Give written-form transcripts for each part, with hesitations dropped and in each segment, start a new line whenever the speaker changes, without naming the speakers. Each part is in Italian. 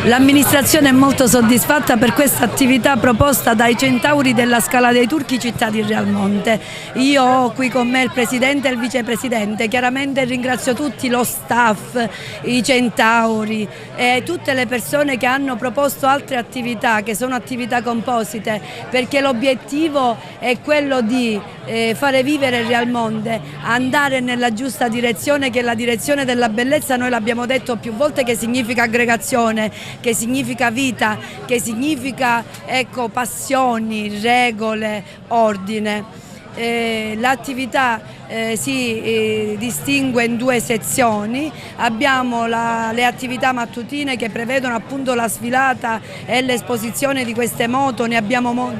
L'amministrazione è molto soddisfatta per questa attività proposta dai Centauri della Scala dei Turchi città di Realmonte. Io ho qui con me il presidente e il vicepresidente, chiaramente ringrazio tutti lo staff, i Centauri e tutte le persone che hanno proposto altre attività, che sono attività composite, perché l'obiettivo è quello di fare vivere Realmonte, andare nella giusta direzione, che è la direzione della bellezza. Noi l'abbiamo detto più volte che significa aggregazione, che significa vita, che significa passioni, regole, ordine. L'attività si distingue in due sezioni. Abbiamo le attività mattutine che prevedono appunto la sfilata e l'esposizione di queste moto, ne abbiamo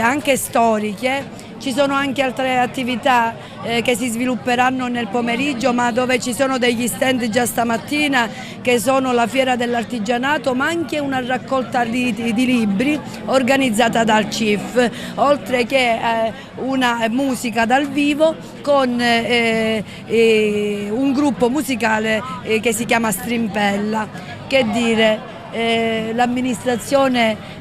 anche storiche. Ci sono anche altre attività che si svilupperanno nel pomeriggio, ma dove ci sono degli stand già stamattina, che sono la fiera dell'artigianato, ma anche una raccolta di libri organizzata dal CIF, oltre che una musica dal vivo con un gruppo musicale che si chiama Strimpella. Che dire? L'amministrazione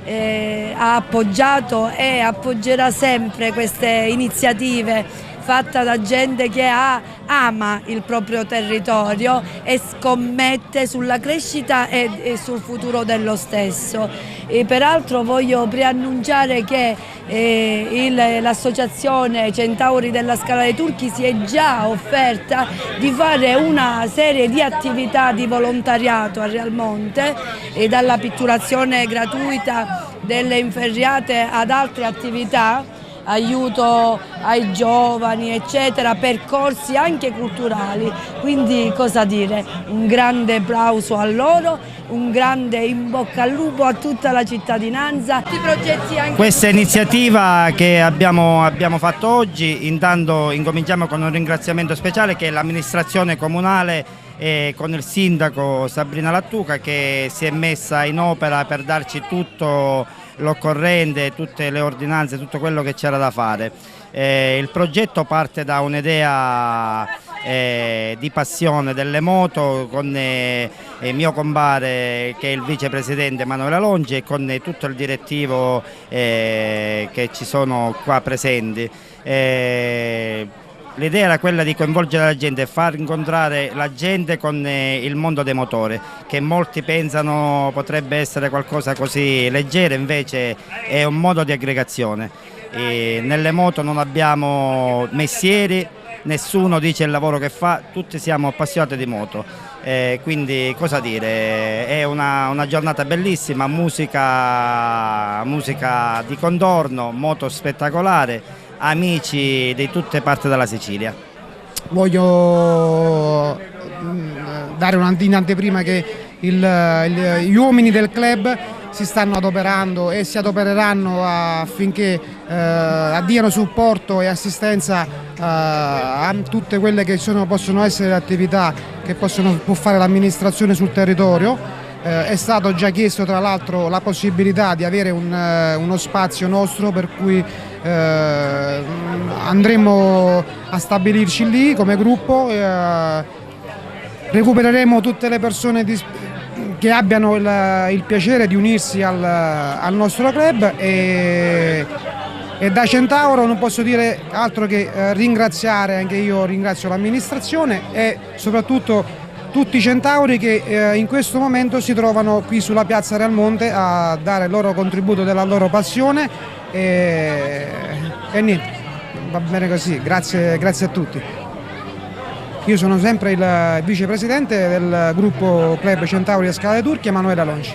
ha appoggiato e appoggerà sempre queste iniziative fatte da gente che ama il proprio territorio e scommette sulla crescita e sul futuro dello stesso. E peraltro voglio preannunciare che l'associazione Centauri della Scala dei Turchi si è già offerta di fare una serie di attività di volontariato a Realmonte, e dalla pitturazione gratuita delle inferriate ad altre attività, aiuto ai giovani eccetera, percorsi anche culturali. Quindi cosa dire, un grande applauso a loro, un grande in bocca al lupo a tutta la cittadinanza.
Questa iniziativa che abbiamo fatto oggi, intanto incominciamo con un ringraziamento speciale che è l'amministrazione comunale con il sindaco Sabrina Lattuca, che si è messa in opera per darci tutto l'occorrente, tutte le ordinanze, tutto quello che c'era da fare. Il progetto parte da un'idea di passione delle moto con mio compare, che è il vicepresidente Emanuele Longi, e con tutto il direttivo che ci sono qua presenti. L'idea era quella di coinvolgere la gente e far incontrare la gente con il mondo dei motori, che molti pensano potrebbe essere qualcosa così leggero, invece è un modo di aggregazione. Nelle moto non abbiamo mestieri, nessuno dice il lavoro che fa, tutti siamo appassionati di moto. Quindi cosa dire, è una giornata bellissima, musica di contorno, moto spettacolare, amici di tutte parti della Sicilia.
Voglio dare un'anteprima che gli uomini del club si stanno adoperando e si adopereranno affinché diano supporto e assistenza a tutte quelle che possono essere le attività che può fare l'amministrazione sul territorio. È stato già chiesto tra l'altro la possibilità di avere uno spazio nostro, per cui andremo a stabilirci lì come gruppo. Recupereremo tutte le persone che abbiano il piacere di unirsi al nostro club, e da Centauro non posso dire altro che ringraziare, anche io ringrazio l'amministrazione e soprattutto tutti i Centauri che in questo momento si trovano qui sulla piazza Realmonte a dare il loro contributo della loro passione, e niente, va bene così, grazie a tutti. Io sono sempre il vicepresidente del gruppo Club Centauri a Scala dei Turchi, Emanuele Longi.